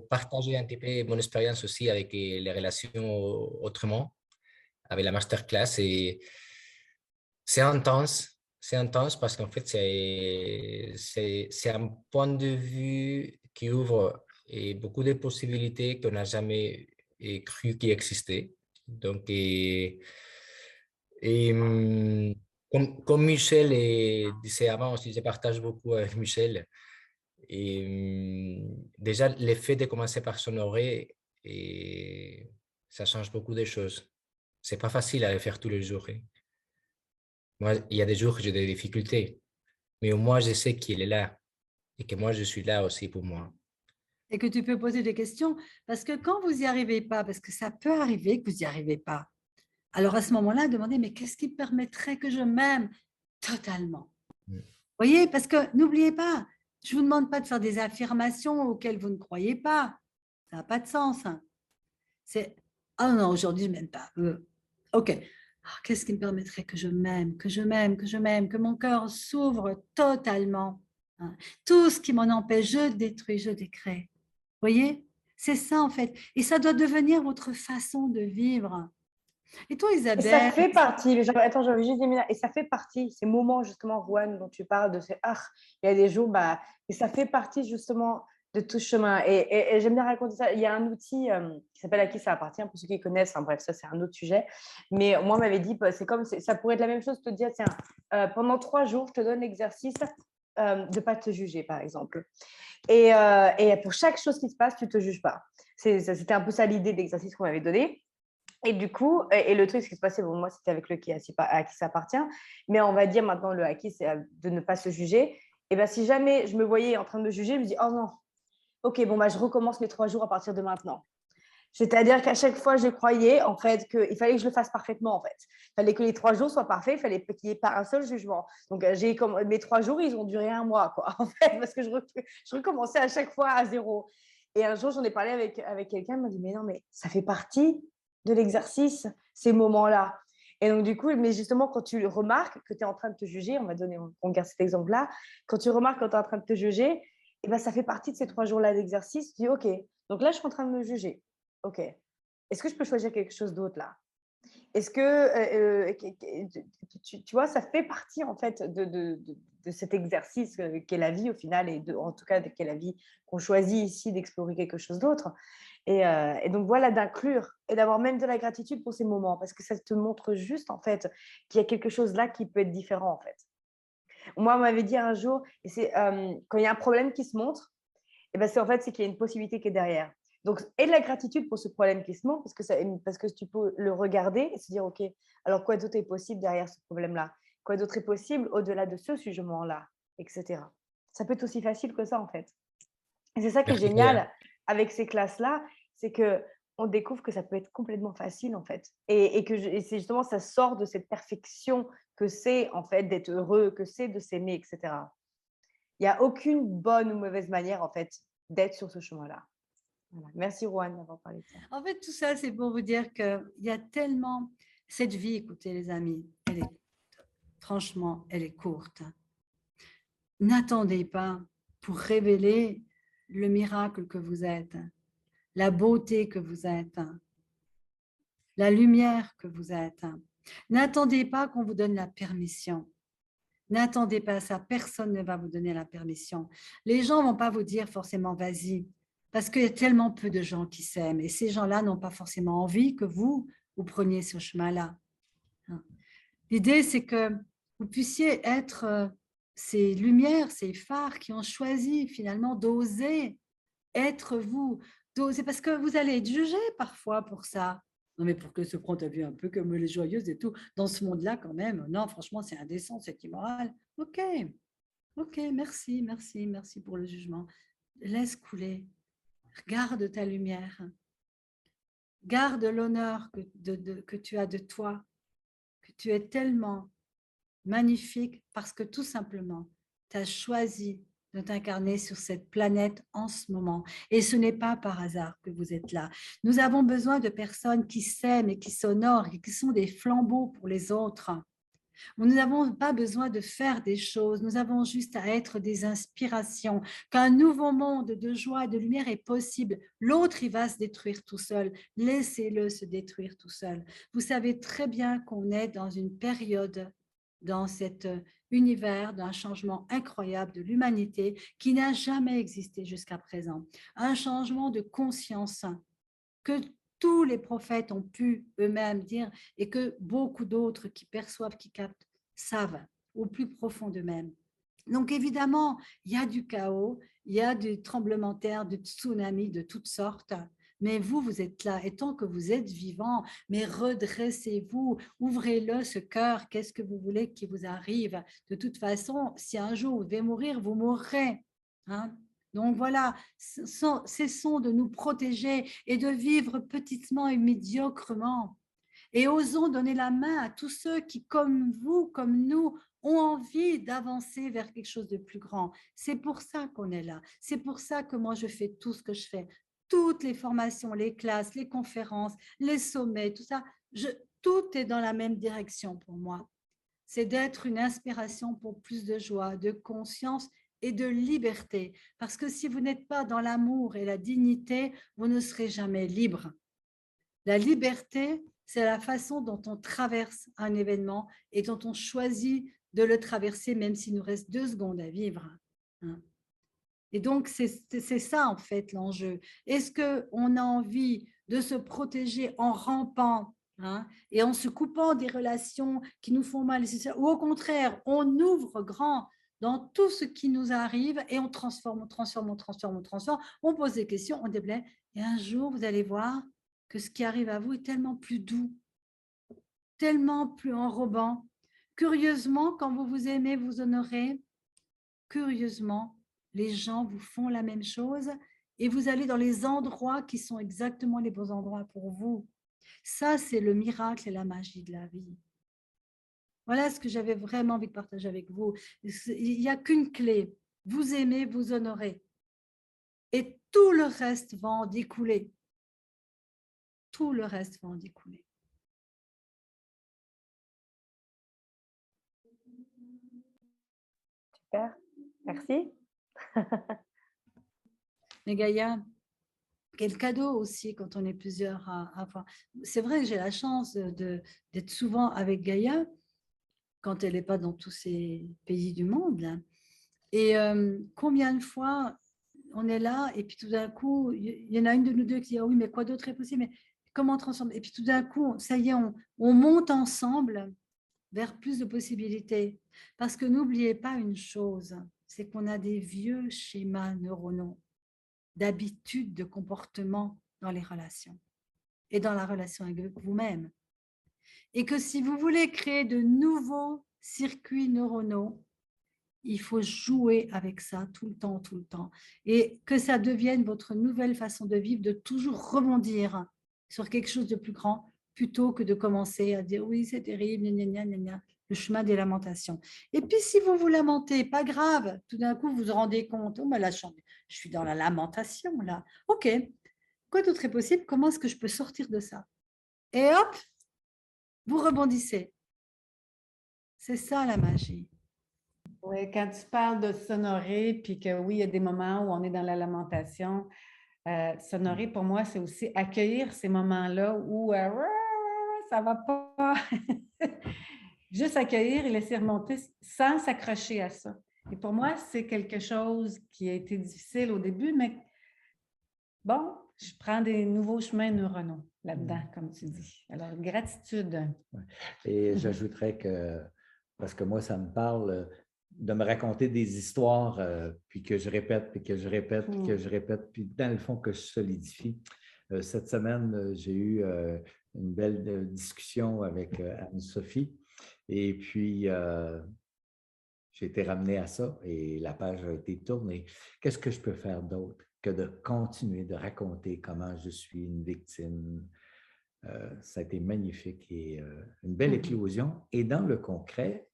Speaker 6: partager un petit peu mon expérience aussi avec les relations autrement, avec la masterclass, et c'est intense parce qu'en fait, c'est un point de vue qui ouvre beaucoup de possibilités qu'on n'a jamais cru qui existaient. Donc, comme Michel disait avant aussi, je partage beaucoup avec Michel. Et déjà, l'effet de commencer par s'honorer, et ça change beaucoup de choses. C'est pas facile à le faire tous les jours, hein. Moi, il y a des jours que j'ai des difficultés, mais au moins, je sais qu'il est là et que moi, je suis là aussi pour moi.
Speaker 2: Et que tu peux poser des questions, parce que quand vous n'y arrivez pas, parce que ça peut arriver que vous n'y arrivez pas, alors à ce moment-là, demandez, mais qu'est-ce qui permettrait que je m'aime totalement? Vous voyez, parce que n'oubliez pas, je ne vous demande pas de faire des affirmations auxquelles vous ne croyez pas. Ça n'a pas de sens, hein. C'est, ah non, aujourd'hui, je ne m'aime pas. OK. Qu'est-ce qui me permettrait que je m'aime, que je m'aime, que je m'aime, que mon cœur s'ouvre totalement, hein. Tout ce qui m'en empêche, je détruis, je décrée. Vous voyez? C'est ça, en fait. Et ça doit devenir votre façon de vivre. Et toi,
Speaker 1: Et ça
Speaker 2: Isabelle?
Speaker 1: fait partie, attends, j'avais juste des minutes, et ça fait partie, ces moments justement, Juan, dont tu parles, de ces il y a des jours, et ça fait partie justement de tout ce chemin. Et j'aime bien raconter ça. Il y a un outil qui s'appelle À qui ça appartient, pour ceux qui connaissent, enfin, bref, ça c'est un autre sujet. Mais moi, on m'avait dit, c'est comme, ça pourrait être la même chose, te dire, tiens, pendant 3 jours, je te donne l'exercice de ne pas te juger, par exemple. Et pour chaque chose qui se passe, tu ne te juges pas. C'était un peu ça l'idée de l'exercice qu'on m'avait donné. Et du coup, et le truc, ce qui se passait, bon, moi, c'était avec le à qui ça appartient, mais on va dire maintenant le à qui, c'est de ne pas se juger. Et bien, si jamais je me voyais en train de me juger, je me dis, oh non, ok, bon, je recommence mes 3 jours à partir de maintenant. C'est-à-dire qu'à chaque fois, je croyais en fait qu'il fallait que je le fasse parfaitement. En fait, il fallait que les 3 jours soient parfaits. Il fallait qu'il n'y ait pas un seul jugement. Donc, mes 3 jours, ils ont duré 1 mois, quoi. En fait, parce que je recommençais à chaque fois à zéro. Et un jour, j'en ai parlé avec quelqu'un. Il m'a dit, mais non, mais ça fait partie de l'exercice, ces moments-là. Et donc, du coup, mais justement, quand tu remarques que tu es en train de te juger, on garde cet exemple-là, quand tu remarques que tu es en train de te juger, et ben, ça fait partie de ces 3 jours-là d'exercice. Tu dis, OK, donc là, je suis en train de me juger. OK. Est-ce que je peux choisir quelque chose d'autre là? Est-ce que, tu vois, ça fait partie en fait de cet exercice qu'est la vie au final, et en tout cas, qu'est la vie qu'on choisit ici d'explorer quelque chose d'autre. Et donc voilà, d'inclure et d'avoir même de la gratitude pour ces moments, parce que ça te montre juste en fait qu'il y a quelque chose là qui peut être différent en fait. Moi, on m'avait dit un jour, et c'est quand il y a un problème qui se montre, et ben c'est qu'il y a une possibilité qui est derrière. Donc, et de la gratitude pour ce problème qui se montre, parce que tu peux le regarder et se dire, OK, alors quoi d'autre est possible derrière ce problème-là? Quoi d'autre est possible au-delà de ce jugement-là, etc. Ça peut être aussi facile que ça, en fait. Et c'est ça qui est
Speaker 6: Merci, Faya.
Speaker 1: génial avec ces classes-là, c'est qu'on découvre que ça peut être complètement facile, en fait. Et c'est justement, ça sort de cette perfection que c'est, en fait, d'être heureux, que c'est de s'aimer, etc. Il n'y a aucune bonne ou mauvaise manière, en fait, d'être sur ce chemin-là. Voilà. Merci, Rohan, d'avoir parlé de ça.
Speaker 2: En fait, tout ça, c'est pour vous dire qu'il y a tellement… Cette vie, écoutez, les amis, franchement, elle est courte. N'attendez pas pour révéler le miracle que vous êtes, la beauté que vous êtes, la lumière que vous êtes. N'attendez pas qu'on vous donne la permission. N'attendez pas ça, personne ne va vous donner la permission. Les gens ne vont pas vous dire forcément vas-y, parce qu'il y a tellement peu de gens qui s'aiment et ces gens-là n'ont pas forcément envie que vous preniez ce chemin-là. L'idée, c'est que vous puissiez être ces lumières, ces phares qui ont choisi finalement d'oser être vous, d'oser, parce que vous allez être jugé parfois pour ça. Non, mais pour que se prendre ta vie un peu comme les joyeuses et tout, dans ce monde-là quand même, non, franchement, c'est indécent, c'est immoral. Ok, merci, merci, merci pour le jugement. Laisse couler, garde ta lumière, garde l'honneur que tu as de toi, que tu es tellement magnifique parce que tout simplement, tu as choisi de t'incarner sur cette planète en ce moment. Et ce n'est pas par hasard que vous êtes là. Nous avons besoin de personnes qui s'aiment et qui s'honorent et qui sont des flambeaux pour les autres. Nous n'avons pas besoin de faire des choses, nous avons juste à être des inspirations, qu'un nouveau monde de joie et de lumière est possible. L'autre, il va se détruire tout seul. Laissez-le se détruire tout seul. Vous savez très bien qu'on est dans une période, dans cet univers d'un changement incroyable de l'humanité qui n'a jamais existé jusqu'à présent. Un changement de conscience que tous les prophètes ont pu eux-mêmes dire et que beaucoup d'autres qui perçoivent, qui captent, savent au plus profond d'eux-mêmes. Donc évidemment, il y a du chaos, il y a du tremblement de terre, du tsunami de toutes sortes, mais vous, vous êtes là. Et tant que vous êtes vivant, mais redressez-vous, ouvrez-le, ce cœur, qu'est-ce que vous voulez qu'il vous arrive? De toute façon, si un jour vous devez mourir, vous mourrez. Hein? Donc voilà, cessons de nous protéger et de vivre petitement et médiocrement. Et osons donner la main à tous ceux qui, comme vous, comme nous, ont envie d'avancer vers quelque chose de plus grand. C'est pour ça qu'on est là. C'est pour ça que moi, je fais tout ce que je fais. Toutes les formations, les classes, les conférences, les sommets, tout ça, tout est dans la même direction pour moi. C'est d'être une inspiration pour plus de joie, de conscience et de liberté. Parce que si vous n'êtes pas dans l'amour et la dignité, vous ne serez jamais libre. La liberté, c'est la façon dont on traverse un événement et dont on choisit de le traverser, même s'il nous reste 2 secondes à vivre. Et donc, c'est ça, en fait, l'enjeu. Est-ce qu'on a envie de se protéger en rampant et en se coupant des relations qui nous font mal, ou au contraire, on ouvre grand dans tout ce qui nous arrive et on transforme, on pose des questions, on déblaye, et un jour, vous allez voir que ce qui arrive à vous est tellement plus doux, tellement plus enrobant. Curieusement, quand vous vous aimez, vous honorez, curieusement, les gens vous font la même chose et vous allez dans les endroits qui sont exactement les bons endroits pour vous. Ça, c'est le miracle et la magie de la vie. Voilà ce que j'avais vraiment envie de partager avec vous. Il n'y a qu'une clé. Vous aimez, vous honorez. Et tout le reste va en découler. Tout le reste va en découler.
Speaker 1: Super, merci.
Speaker 2: Mais Gaïa, quel cadeau aussi quand on est plusieurs à avoir. C'est vrai que j'ai la chance d'être souvent avec Gaïa quand elle n'est pas dans tous ces pays du monde. Là. Et combien de fois on est là et puis tout d'un coup, il y en a une de nous deux qui dit « Ah oui, mais quoi d'autre est possible? Mais comment transformer ?» Et puis tout d'un coup, ça y est, on monte ensemble vers plus de possibilités. Parce que n'oubliez pas une chose, c'est qu'on a des vieux schémas neuronaux d'habitude de comportement dans les relations et dans la relation avec vous-même. Et que si vous voulez créer de nouveaux circuits neuronaux, il faut jouer avec ça tout le temps. Et que ça devienne votre nouvelle façon de vivre, de toujours rebondir sur quelque chose de plus grand, plutôt que de commencer à dire « oui, c'est terrible, gna, gna, gna, le chemin des lamentations ». Et puis, si vous vous lamentez, pas grave, tout d'un coup, vous vous rendez compte « oh, mais là, je suis dans la lamentation, là. Ok, quoi d'autre est possible? Comment est-ce que je peux sortir de ça ?» Et hop, vous rebondissez. C'est ça, la magie.
Speaker 4: Oui, quand tu parles de s'honorer, puis que oui, il y a des moments où on est dans la lamentation, s'honorer, pour moi, c'est aussi accueillir ces moments-là où ça va pas. Juste accueillir et laisser remonter sans s'accrocher à ça. Et pour moi, c'est quelque chose qui a été difficile au début, mais bon, je prends des nouveaux chemins neuronaux là-dedans, comme tu dis. Alors, gratitude.
Speaker 3: Et j'ajouterais que, parce que moi, ça me parle de me raconter des histoires, puis que je répète, puis que je répète, puis que je répète, puis dans le fond, que je solidifie. Cette semaine, j'ai eu une belle discussion avec Anne-Sophie, et puis j'ai été ramené à ça, et la page a été tournée. Qu'est-ce que je peux faire d'autre que de continuer de raconter comment je suis une victime? Ça a été magnifique et une belle éclosion. Et dans le concret,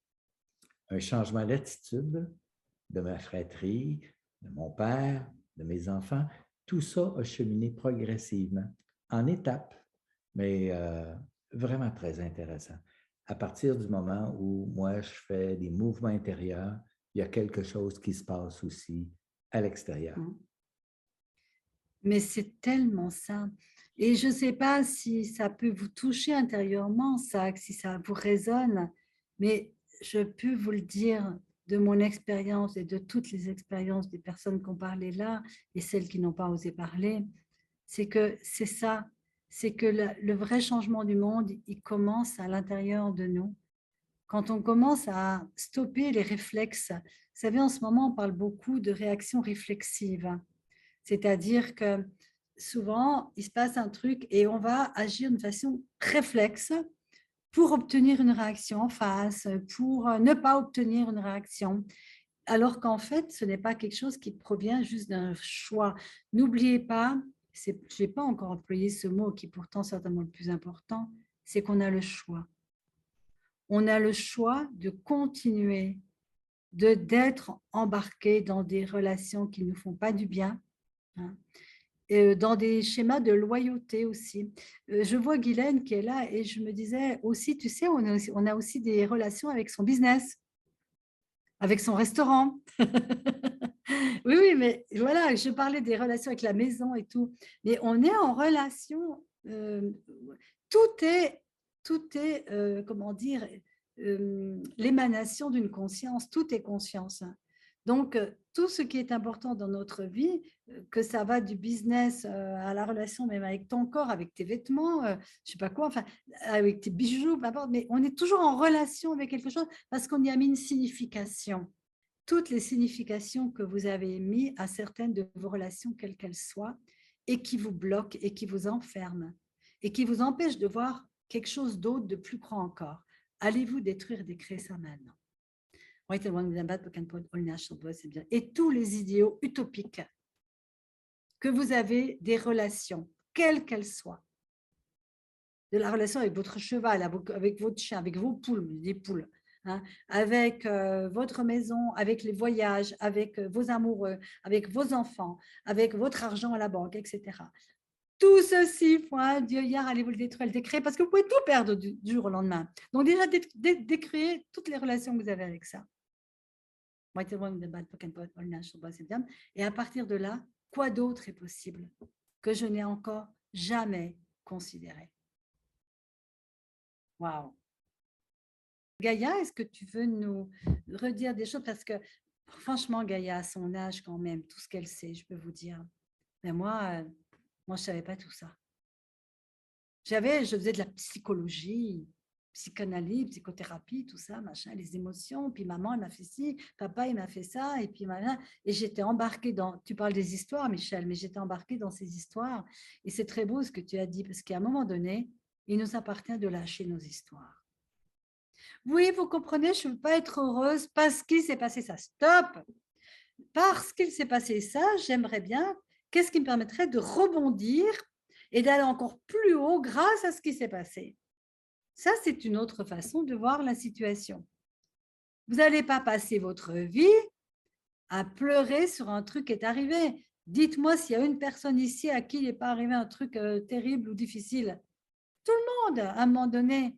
Speaker 3: un changement d'attitude de ma fratrie, de mon père, de mes enfants, tout ça a cheminé progressivement, en étapes, mais vraiment très intéressant. à partir du moment où moi, je fais des mouvements intérieurs, il y a quelque chose qui se passe aussi à l'extérieur.
Speaker 2: Mais c'est tellement ça. Et je ne sais pas si ça peut vous toucher intérieurement, ça, si ça vous résonne, mais je peux vous le dire de mon expérience et de toutes les expériences des personnes qui ont parlé là et celles qui n'ont pas osé parler, c'est que c'est ça, c'est que le vrai changement du monde, il commence à l'intérieur de nous. Quand on commence à stopper les réflexes, vous savez, en ce moment, on parle beaucoup de réactions réflexives. C'est-à-dire que souvent, il se passe un truc et on va agir de façon réflexe pour obtenir une réaction en face, pour ne pas obtenir une réaction. Alors qu'en fait, ce n'est pas quelque chose qui provient juste d'un choix. N'oubliez pas, je n'ai pas encore employé ce mot qui est pourtant certainement le plus important, c'est qu'on a le choix. On a le choix de continuer d'être embarqué dans des relations qui ne nous font pas du bien, hein, dans des schémas de loyauté aussi. Je vois Guylaine qui est là et je me disais aussi, tu sais, on a aussi des relations avec son business, avec son restaurant. Oui, oui, mais voilà, je parlais des relations avec la maison et tout. Mais on est en relation, tout est comment dire, l'émanation d'une conscience, tout est conscience. Donc, tout ce qui est important dans notre vie, que ça va du business à la relation même avec ton corps, avec tes vêtements, je ne sais pas quoi, enfin, avec tes bijoux, peu importe, mais on est toujours en relation avec quelque chose parce qu'on y a mis une signification. Toutes les significations que vous avez mises à certaines de vos relations, quelles qu'elles soient, et qui vous bloquent et qui vous enferment et qui vous empêchent de voir quelque chose d'autre, de plus grand encore. Allez-vous détruire et décréer ça maintenant? Et tous les idéaux utopiques que vous avez des relations, quelles qu'elles soient, de la relation avec votre cheval, avec votre chien, avec vos poules, des poules, hein, avec votre maison, avec les voyages, avec vos amoureux, avec vos enfants, avec votre argent à la banque, etc. Tout ceci, Dieu, hier, allez-vous le détruire, le décréer, parce que vous pouvez tout perdre du jour au lendemain. Donc déjà, décréer toutes les relations que vous avez avec ça. Et à partir de là, quoi d'autre est possible que je n'ai encore jamais considéré? Waouh! Gaïa, est-ce que tu veux nous redire des choses? Parce que franchement, Gaïa, à son âge quand même, tout ce qu'elle sait, je peux vous dire. Mais moi, je ne savais pas tout ça. Je faisais de la psychologie, psychanalyse, psychothérapie, tout ça, machin, les émotions, puis maman, elle m'a fait ci, papa, il m'a fait ça, et puis machin, et j'étais embarquée dans, tu parles des histoires, Michel, mais j'étais embarquée dans ces histoires, et c'est très beau ce que tu as dit, parce qu'à un moment donné, il nous appartient de lâcher nos histoires. Oui, vous comprenez, je ne veux pas être heureuse parce qu'il s'est passé ça. Stop! Parce qu'il s'est passé ça, j'aimerais bien, qu'est-ce qui me permettrait de rebondir et d'aller encore plus haut grâce à ce qui s'est passé? Ça, c'est une autre façon de voir la situation. Vous n'allez pas passer votre vie à pleurer sur un truc qui est arrivé. Dites-moi s'il y a une personne ici à qui il n'est pas arrivé un truc terrible ou difficile. Tout le monde, à un moment donné.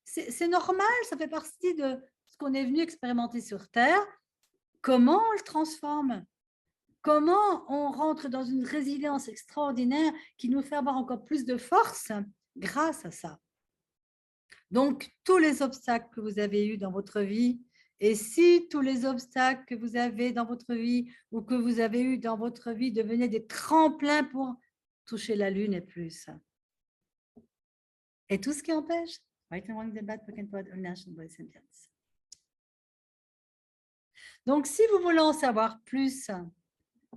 Speaker 2: C'est normal, ça fait partie de ce qu'on est venu expérimenter sur Terre. Comment on le transforme? Comment on rentre dans une résilience extraordinaire qui nous fait avoir encore plus de force grâce à ça? Donc, tous les obstacles que vous avez eus dans votre vie, et si tous les obstacles que vous avez dans votre vie ou que vous avez eus dans votre vie devenaient des tremplins pour toucher la lune et plus. Et tout ce qui empêche. Donc, si vous voulez en savoir plus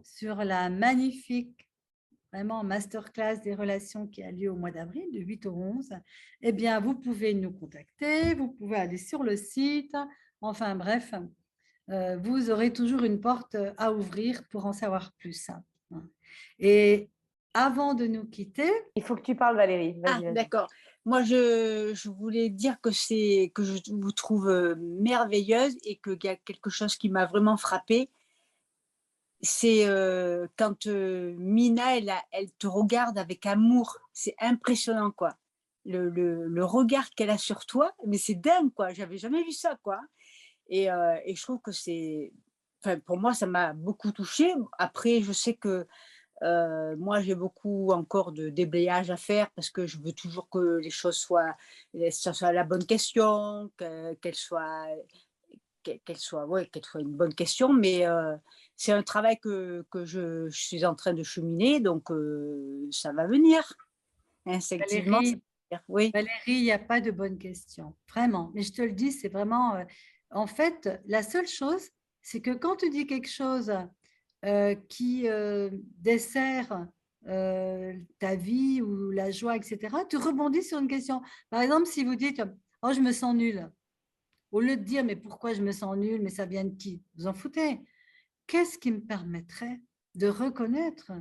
Speaker 2: sur la magnifique vraiment masterclass des relations qui a lieu au mois d'avril, du 8 au 11, eh bien, vous pouvez nous contacter, vous pouvez aller sur le site, enfin bref, vous aurez toujours une porte à ouvrir pour en savoir plus. Et avant de nous quitter…
Speaker 1: Il faut que tu parles, Valérie.
Speaker 7: Vas-y. D'accord. Moi, je voulais dire que je vous trouve merveilleuse et qu'il y a quelque chose qui m'a vraiment frappée. C'est quand Mina, elle te regarde avec amour. C'est impressionnant, quoi. le regard qu'elle a sur toi, mais c'est dingue, quoi. J'avais jamais vu ça, quoi. Et je trouve que c'est, enfin, pour moi, ça m'a beaucoup touchée. Après, je sais que moi, j'ai beaucoup encore de déblayage à faire parce que je veux toujours que les choses soient, ça soit la bonne question, qu'elle soit, ouais, qu'elle soit une bonne question. Mais c'est un travail que je suis en train de cheminer, donc ça va venir instinctivement. Ça
Speaker 2: Valérie,
Speaker 7: va venir. Oui.
Speaker 2: Valérie, il n'y a pas de bonne question, vraiment. Mais je te le dis, c'est vraiment… en fait, la seule chose, c'est que quand tu dis quelque chose qui dessert ta vie ou la joie, etc., tu rebondis sur une question. Par exemple, si vous dites « Oh, je me sens nulle », au lieu de dire « Mais pourquoi je me sens nulle? Mais ça vient de qui ?» Vous en foutez. Qu'est-ce qui me permettrait de reconnaître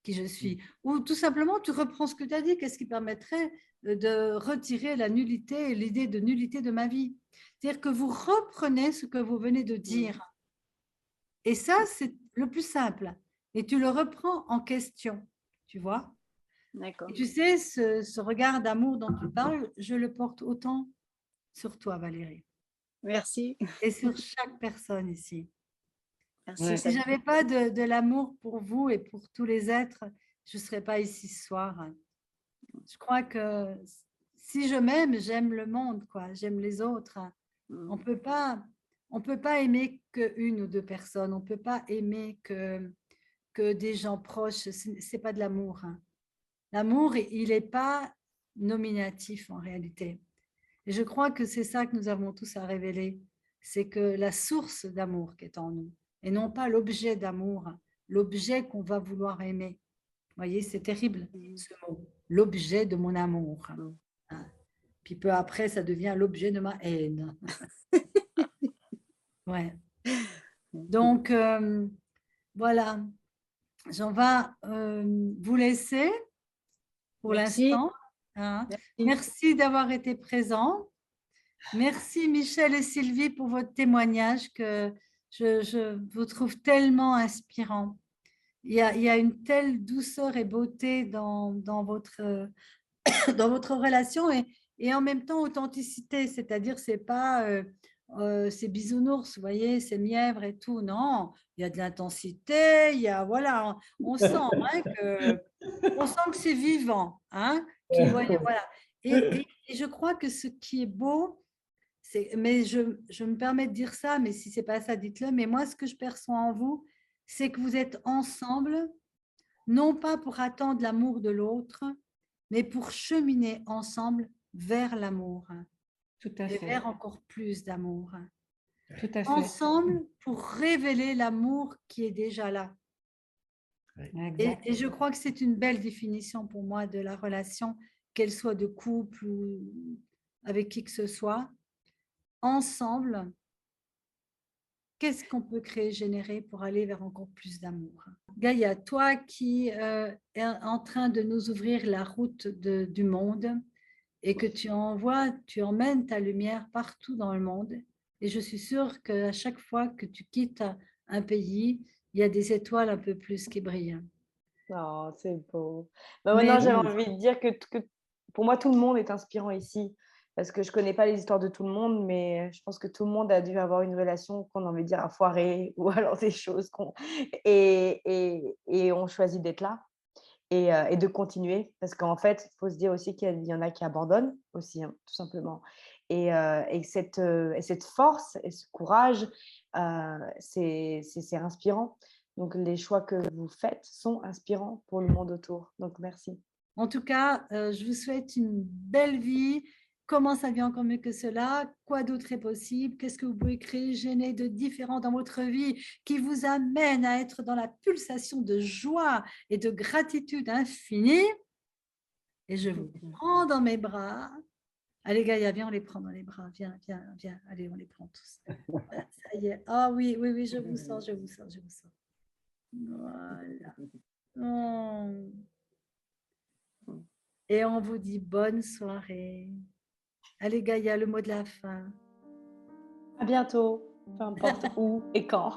Speaker 2: qui je suis? Ou tout simplement, tu reprends ce que tu as dit, qu'est-ce qui permettrait de retirer la nullité et l'idée de nullité de ma vie? C'est-à-dire que vous reprenez ce que vous venez de dire. Et ça, c'est le plus simple. Et tu le reprends en question, tu vois?
Speaker 7: D'accord.
Speaker 2: Et tu sais, ce regard d'amour dont tu parles, je le porte autant sur toi, Valérie,
Speaker 7: Merci.
Speaker 2: et sur chaque personne ici.
Speaker 7: Merci.
Speaker 3: Ouais.
Speaker 2: Si je n'avais pas de l'amour pour vous et pour tous les êtres, je ne serais pas ici ce soir. Je crois que si je m'aime, j'aime le monde, quoi. J'aime les autres. On peut pas aimer qu'une ou deux personnes. On ne peut pas aimer que des gens proches. Ce n'est pas de l'amour. L'amour, il n'est pas nominatif en réalité. Et je crois que c'est ça que nous avons tous à révéler. C'est que la source d'amour qui est en nous, et non pas l'objet d'amour, l'objet qu'on va vouloir aimer. Vous voyez, c'est terrible ce mot, l'objet de mon amour. Puis peu après, ça devient l'objet de ma haine. Ouais. Donc, voilà, j'en vais vous laisser pour l'instant. Hein. Merci d'avoir été présent. Merci Michel et Sylvie pour votre témoignage que je vous trouve tellement inspirant. Il y a une telle douceur et beauté dans votre relation et en même temps authenticité, c'est-à-dire c'est pas c'est bisounours, vous voyez, c'est mièvre et tout, non, il y a de l'intensité, il y a, voilà, on sent que c'est vivant, hein, voilà. Et je crois que ce qui est beau, mais je me permets de dire ça, mais si c'est pas ça, dites-le, mais moi, ce que je perçois en vous, c'est que vous êtes ensemble, non pas pour attendre l'amour de l'autre, mais pour cheminer ensemble vers l'amour.
Speaker 4: Tout à
Speaker 2: et
Speaker 4: fait.
Speaker 2: vers encore plus d'amour.
Speaker 4: Tout à fait.
Speaker 2: Ensemble pour révéler l'amour qui est déjà là. Et je crois que c'est une belle définition pour moi de la relation, qu'elle soit de couple ou avec qui que ce soit. Ensemble, qu'est-ce qu'on peut créer, générer pour aller vers encore plus d'amour? Gaïa, toi qui es en train de nous ouvrir la route du monde et que tu emmènes ta lumière partout dans le monde. Et je suis sûre qu'à chaque fois que tu quittes un pays, il y a des étoiles un peu plus qui brillent.
Speaker 1: Oh, c'est beau. Bah, maintenant, j'avais envie de dire que pour moi, tout le monde est inspirant ici. Parce que je ne connais pas les histoires de tout le monde, mais je pense que tout le monde a dû avoir une relation qu'on a envie de dire à foirer ou alors des choses et on choisit d'être là et de continuer. Parce qu'en fait, il faut se dire aussi qu'il y en a qui abandonnent aussi, hein, tout simplement. Et cette force et ce courage, c'est inspirant. Donc, les choix que vous faites sont inspirants pour le monde autour. Donc, merci.
Speaker 2: En tout cas, je vous souhaite une belle vie. Comment ça vient encore mieux que cela? Quoi d'autre est possible? Qu'est-ce que vous pouvez créer, générer de différent dans votre vie qui vous amène à être dans la pulsation de joie et de gratitude infinie? Et je vous prends dans mes bras. Allez, Gaïa, viens, on les prend dans les bras. Viens, viens, viens. Allez, on les prend tous. Voilà, ça y est. Ah oui, oui, oui, je vous sens, je vous sens, je vous sens. Voilà. Oh. Et on vous dit bonne soirée. Allez, Gaïa, le mot de la fin.
Speaker 1: À bientôt, peu importe où et quand.